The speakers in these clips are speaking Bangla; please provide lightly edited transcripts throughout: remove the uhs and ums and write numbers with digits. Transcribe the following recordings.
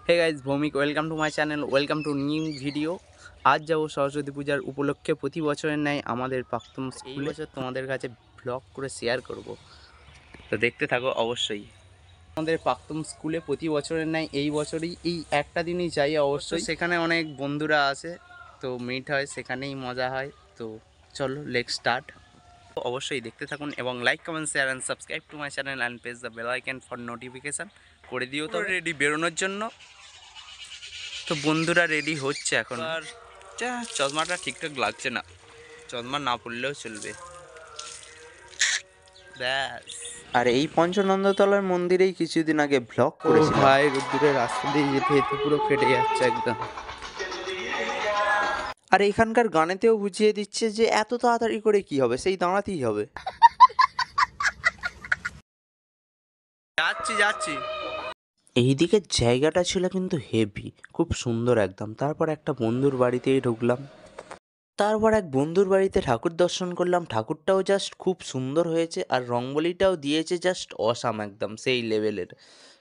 Hey guys Bhowmick welcome to my channel welcome to new video. আজ যাব সরস্বতী পূজার উপলক্ষে প্রতি বছরের ন্যায় আমাদের প্রাক্তন স্কুলে তোমাদের কাছে ব্লগ করে শেয়ার করব, তো দেখতে থাকো অবশ্যই। আমাদের প্রাক্তন স্কুলে প্রতি বছরের ন্যায় এই বছরই এই একটা দিনই যাই অবশ্যই, সেখানে অনেক বন্ধুরা আছে, তো মিট হয়, সেখানেই মজা হয়। তো চলো লেটস স্টার্ট। অবশ্যই দেখতে থাকুন এবং like comment share and subscribe to my channel and press the bell icon for notification করে দিও। তো রেডি বেরোনোর জন্য, তো বন্ধুরা রেডি হচ্ছে এখন। আর চশমাটা ঠিকঠাক লাগছে না, চশমা না পড়লেও চলবে। ব্যাস। আর এই পঞ্চনন্দতলার মন্দিরেই কিছুদিন আগে ব্লগ করেছিলাম। ভাই রোদ্দুরের রাস্তা দিয়ে যেতে যেতে পুরো ফেটে যাচ্ছে একদম। আর এখানকার গানেতেও বুঝিয়ে দিচ্ছে যে এত তাড়াতাড়ি করে কি হবে, সেই দাঁড়াতেই হবে। যাচ্ছি যাচ্ছি। এইদিকে জায়গাটা ছিল কিন্তু হেভি, খুব সুন্দর একদম। তারপর একটা বন্ধুর বাড়িতেই ঢুকলাম, তারপর এক বন্ধুর বাড়িতে ঠাকুর দর্শন করলাম। ঠাকুরটাও জাস্ট খুব সুন্দর হয়েছে, আর রঙ্গোলিটাও দিয়েছে জাস্ট অসাম, একদম সেই লেভেলের।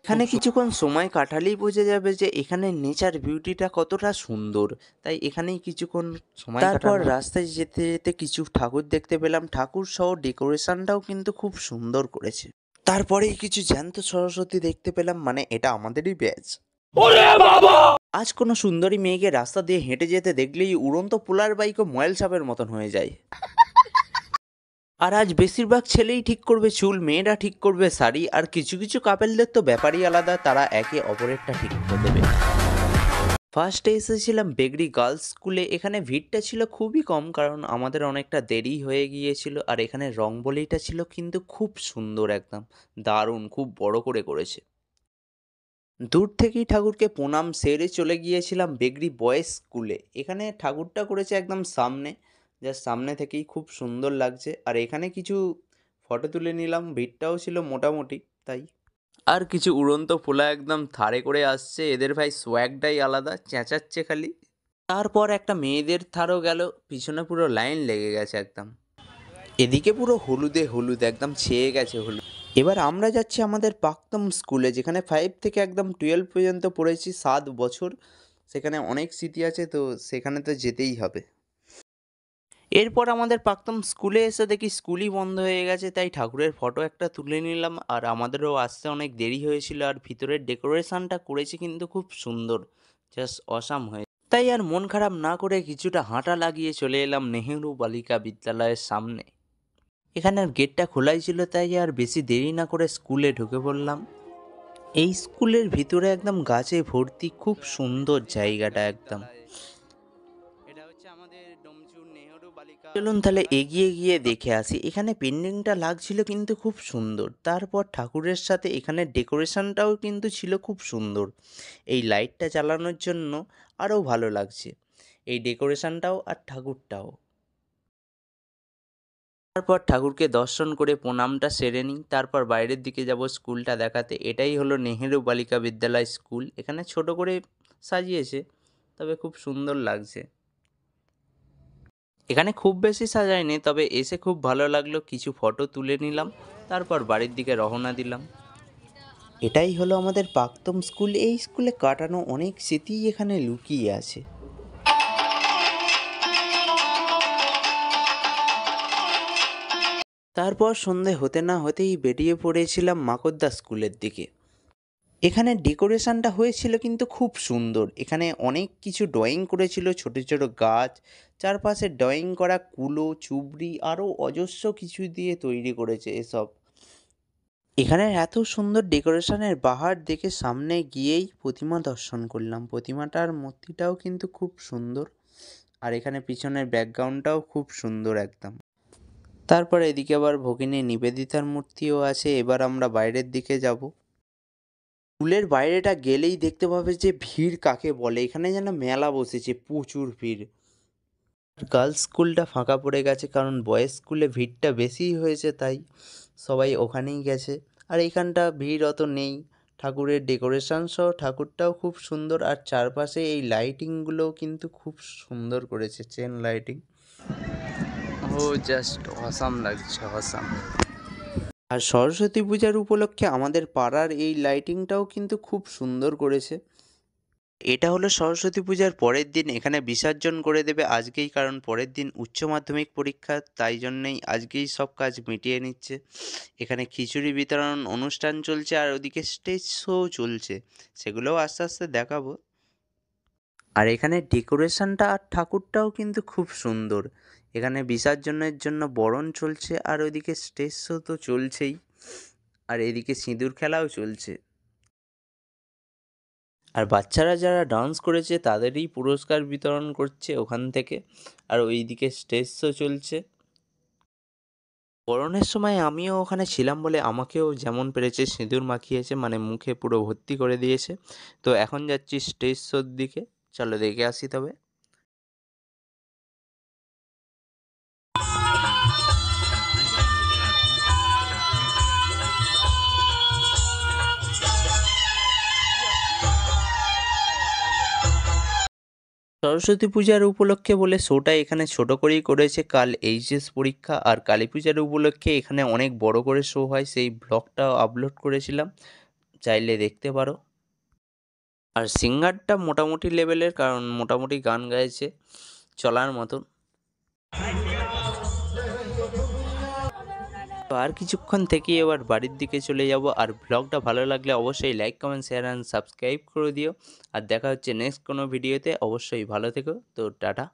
এখানে কিছুক্ষণ সময় কাটালেই বোঝা যাবে যে এখানে নেচার বিউটিটা কতটা সুন্দর, তাই এখানেই কিছুক্ষণ সময়। তারপর রাস্তায় যেতে যেতে কিছু ঠাকুর দেখতে পেলাম, ঠাকুর সহ ডেকোরেশনটাও কিন্তু খুব সুন্দর করেছে। তারপরেই কিছু জ্যান্ত সরস্বতী দেখতে পেলাম, মানে এটা আমাদেরই ব্যাচ। আজ কোনো সুন্দরী মেয়েকে রাস্তা দিয়ে হেঁটে যেতে দেখলেই উড়ন্ত পোলার বাইকও ময়েল সাপের মতন হয়ে যায়। আর আজ বেশিরভাগ ছেলেই ঠিক করবে চুল, মেয়েরা ঠিক করবে শাড়ি, আর কিছু কিছু কাপেলদের তো ব্যাপারই আলাদা, তারা একে অপরেরটা ঠিক করে দেবে। ফার্স্টে এসেছিলাম বেগরি গার্লস স্কুলে। এখানে ভিড়টা ছিল খুবই কম, কারণ আমাদের অনেকটা দেরি হয়ে গিয়েছিল। আর এখানে রংবলিটা ছিল কিন্তু খুব সুন্দর, একদম দারুণ, খুব বড় করে করেছে। দূর থেকেই ঠাকুরকে প্রণাম সেরে চলে গিয়েছিলাম বেগরি বয়েজ স্কুলে। এখানে ঠাকুরটা করেছে একদম সামনে, জাস্ট সামনে থেকেই খুব সুন্দর লাগছে। আর এখানে কিছু ফটো তুলে নিলাম, ভিড়টাও ছিল মোটামুটি তাই। আর কিছু উড়ন্ত ফোলা একদম থারে করে আসছে, এদের ভাই সোয়াগটাই আলাদা, চেঁচাচ্ছে খালি। তারপর একটা মেয়েদের থারও গেল, পিছনে পুরো লাইন লেগে গেছে একদম। এদিকে পুরো হলুদে হলুদ, একদম ছেয়ে গেছে হলুদ। এবার আমরা যাচ্ছি আমাদের প্রাক্তন স্কুলে, যেখানে 5 থেকে একদম 12 পর্যন্ত পড়েছি, 7 বছর। সেখানে অনেক স্মৃতি আছে, তো সেখানে তো যেতেই হবে। এরপর আমাদের প্রাক্তন স্কুলে এসে দেখি স্কুলই বন্ধ হয়ে গেছে, তাই ঠাকুরের ফটো একটা তুলে নিলাম। আর আমাদেরও আসতে অনেক দেরি হয়েছিল, আর ভিতরের ডেকোরেশনটা করেছে কিন্তু খুব সুন্দর, জাস্ট অসাম হয়ে। তাই আর মন খারাপ না করে কিছুটা হাঁটা লাগিয়ে চলে এলাম নেহেরু বালিকা বিদ্যালয়ের সামনে। এখানের গেটটা খোলাই ছিল, তাই আর বেশি দেরি না করে স্কুলে ঢুকে পড়লাম। এই স্কুলের ভিতরে একদম গাছে ভর্তি, খুব সুন্দর জায়গাটা একদম। এটা হচ্ছে আমাদের ডোমচুর নেহেরু বালিকা। চলুন তাহলে এগিয়ে গিয়ে দেখে আসি। এখানে পেন্টিংটা লাগছিল কিন্তু খুব সুন্দর। তারপর ঠাকুরের সাথে এখানে ডেকোরেশনটাও কিন্তু ছিল খুব সুন্দর। এই লাইটটা চালানোর জন্য আরও ভালো লাগছে, এই ডেকোরেশনটাও আর ঠাকুরটাও। তারপর ঠাকুরকে দর্শন করে প্রণামটা সেরে নিই, তারপর বাইরের দিকে যাব স্কুলটা দেখাতে। এটাই হলো নেহেরু বালিকা বিদ্যালয় স্কুল। এখানে ছোট করে সাজিয়েছে, তবে খুব সুন্দর লাগছে। এখানে খুব বেশি সাজায়নি, তবে এসে খুব ভালো লাগলো, কিছু ফটো তুলে নিলাম, তারপর বাড়ির দিকে রওনা দিলাম। এটাই হলো আমাদের প্রাক্তন স্কুল। এই স্কুলে কাটানো অনেক স্মৃতি এখানে লুকিয়ে আছে। তারপর সন্ধে হতে না হতেই বেরিয়ে পড়েছিলাম মাকড়দা স্কুলের দিকে। এখানে ডেকোরেশনটা হয়েছিল কিন্তু খুব সুন্দর। এখানে অনেক কিছু ড্রয়িং করেছিল, ছোট ছোট গাছ, চারপাশে ড্রয়িং করা কুলো, চুবড়ি, আরও অজস্র কিছু দিয়ে তৈরি করেছে এসব। এখানের এত সুন্দর ডেকোরেশনের বাহার দেখে সামনে গিয়েই প্রতিমা দর্শন করলাম। প্রতিমাটার মূর্তিটাও কিন্তু খুব সুন্দর, আর এখানে পিছনের ব্যাকগ্রাউন্ডটাও খুব সুন্দর একদম। তারপর এদিকে আবার ভগিনী নিবেদিতার মূর্তিও আছে। এবার আমরা বাইরের দিকে যাব। স্কুলের বাইরেটা গেলেই দেখতে পাবে যে ভিড় কাকে বলে। এখানে যেন মেলা বসেছে, প্রচুর ভিড়। গার্লস স্কুলটা ফাঁকা পড়ে গেছে, কারণ বয়েজ স্কুলে ভিড়টা বেশিই হয়েছে, তাই সবাই ওখানেই গেছে। আর এইখানটা ভিড় অত নেই। ঠাকুরের ডেকোরেশন সহ ঠাকুরটাও খুব সুন্দর, আর চারপাশে এই লাইটিংগুলোও কিন্তু খুব সুন্দর করেছে, চেন লাইটিং। ও জাস্ট অসাম লাগছে, অসাম। আর সরস্বতী পূজার উপলক্ষে আমাদের পাড়ার এই লাইটিংটাও কিন্তু খুব সুন্দর করেছে। এটা হলো সরস্বতী পূজার পরের দিন, এখানে বিসর্জন করে দেবে আজকেই, কারণ পরের দিন উচ্চ মাধ্যমিক পরীক্ষা, তাই জন্যেই আজকেই সব কাজ মিটিয়ে নিচ্ছে। এখানে খিচুড়ি বিতরণ অনুষ্ঠান চলছে আর ওদিকে স্টেজ শো চলছে, সেগুলোও আস্তে আস্তে দেখাবো। আর এখানে ডেকোরেশনটা আর ঠাকুরটাও কিন্তু খুব সুন্দর। এখানে বিসর্জনের জন্য বরণ চলছে আর ওইদিকে স্টেজ শো তো চলছেই, আর এদিকে সিঁদুর খেলাও চলছে। আর বাচ্চারা যারা ডান্স করেছে তাদেরই পুরস্কার বিতরণ করছে ওখান থেকে, আর ওইদিকে স্টেজ শো চলছে। বরণের সময় আমিও ওখানে ছিলাম বলে আমাকেও যেমন পেরেছে সিঁদুর মাখিয়েছে, মানে মুখে পুরো ভর্তি করে দিয়েছে। তো এখন যাচ্ছি স্টেজ শোর দিকে, চলো দেখে আসি তবে। সরস্বতী পূজার উপলক্ষে বলে শোটা এখানে ছোট করেই করেছে। কাল এইচএস পরীক্ষা আর কালী পূজার উপলক্ষে এখানে অনেক বড় করে শো হয়, সেই ব্লগটাও আপলোড করেছিলাম, চাইলে দেখতে পারো। আর সিঙ্গারটা মোটামুটি লেভেলের, কারণ মোটামুটি গান গাইছে চলার মতন। তো আর কিছুক্ষণ থেকেই এবার বাড়ির দিকে চলে যাব। আর ব্লগটা ভালো লাগলে অবশ্যই like, comment, share and subscribe করে দিও। আর দেখা হচ্ছে নেক্সট কোনো ভিডিওতে। অবশ্যই ভালো থেকো। তো টাটা।